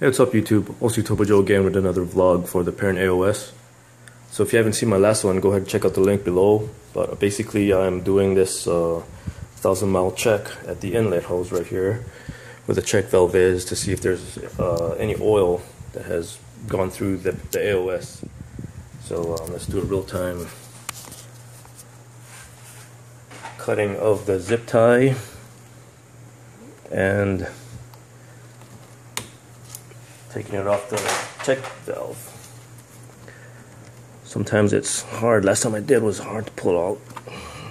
Hey, what's up YouTube? OCTurboJoe again with another vlog for the Perrin AOS. So if you haven't seen my last one, go ahead and check out the link below. But basically I'm doing this 1,000-mile check at the inlet hose right here, where the check valve is, to see if there's any oil that has gone through the AOS. So let's do a real-time cutting of the zip tie and taking it off the check valve. Sometimes it's hard. Last time I did was hard to pull out.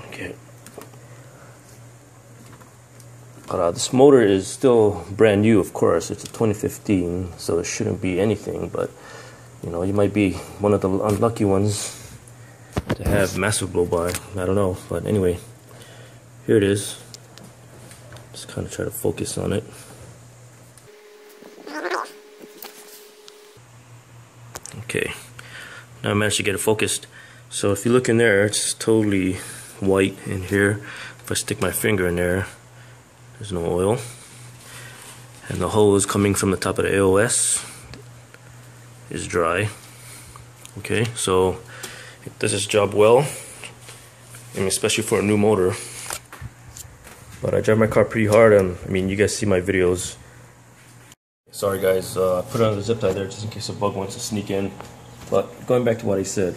Okay. But this motor is still brand new, of course. It's a 2015, so there shouldn't be anything. But you know, you might be one of the unlucky ones to have massive blow-by. I don't know. But anyway, here it is. Just kind of try to focus on it. Okay, now I managed to get it focused. So if you look in there, it's totally white in here. If I stick my finger in there, there's no oil. And the hose coming from the top of the AOS is dry. Okay, so it does its job well, I mean, especially for a new motor. But I drive my car pretty hard, and I mean, you guys see my videos. Sorry guys, I put it on the zip tie there just in case a bug wants to sneak in. But going back to what I said,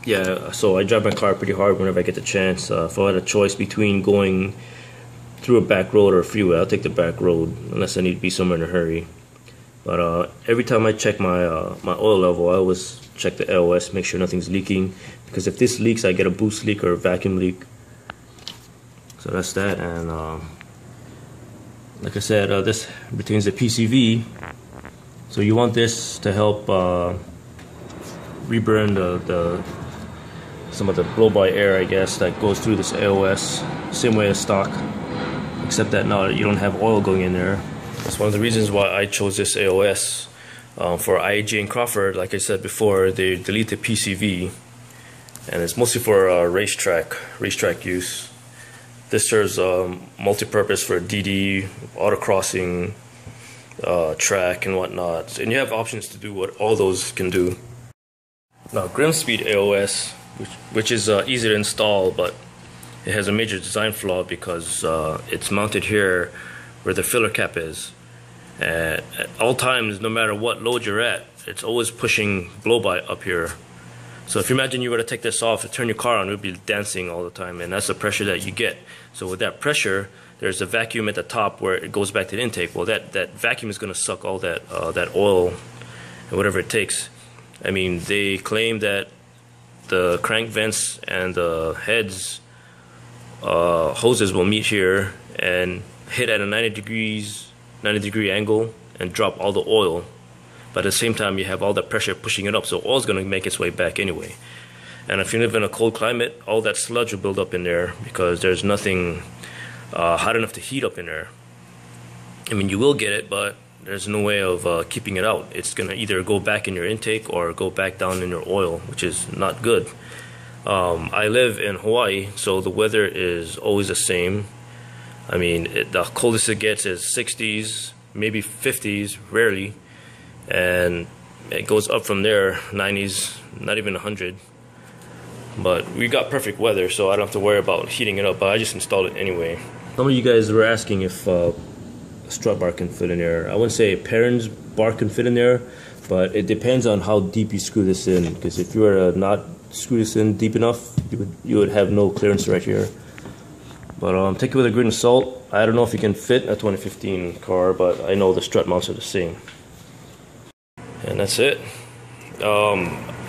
yeah, so I drive my car pretty hard whenever I get the chance. If I had a choice between going through a back road or a freeway, I'll take the back road unless I need to be somewhere in a hurry. But every time I check my my oil level, I always check the AOS, make sure nothing's leaking. Because if this leaks, I get a boost leak or a vacuum leak. So that's that. And like I said, this retains the PCV, so you want this to help reburn some of the blow-by air, I guess, that goes through this AOS, same way as stock, except that now you don't have oil going in there. That's one of the reasons why I chose this AOS. For IAG and Crawford, like I said before, they delete the PCV, and it's mostly for racetrack use. This serves multi-purpose for DD, autocrossing, track, and whatnot. And you have options to do what all those can do. Now, Grimspeed AOS, which is easy to install, but it has a major design flaw because it's mounted here where the filler cap is. At all times, no matter what load you're at, it's always pushing blow-by up here. So if you imagine you were to take this off and turn your car on, it would be dancing all the time, and that's the pressure that you get. So with that pressure, there's a vacuum at the top where it goes back to the intake. Well, that vacuum is going to suck all that oil and whatever it takes. I mean, they claim that the crank vents and the heads hoses will meet here and hit at a 90-degree angle and drop all the oil. But at the same time, you have all that pressure pushing it up, so oil's going to make its way back anyway. And if you live in a cold climate, all that sludge will build up in there because there's nothing hot enough to heat up in there. I mean, you will get it, but there's no way of keeping it out. It's going to either go back in your intake or go back down in your oil, which is not good. I live in Hawaii, so the weather is always the same. I mean, the coldest it gets is 60s, maybe 50s, rarely. And it goes up from there, 90s, not even 100. But we got perfect weather, so I don't have to worry about heating it up, but I just installed it anyway. Some of you guys were asking if a strut bar can fit in there. I wouldn't say Perrin's bar can fit in there, but it depends on how deep you screw this in, because if you were to not screw this in deep enough, you would have no clearance right here. But take it with a grain of salt. I don't know if you can fit a 2015 car, but I know the strut mounts are the same. And that's it.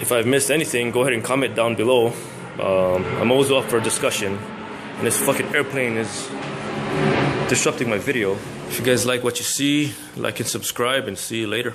If I've missed anything, go ahead and comment down below. I'm always up for a discussion, and this fucking airplane is disrupting my video. If you guys like what you see, like and subscribe, and see you later.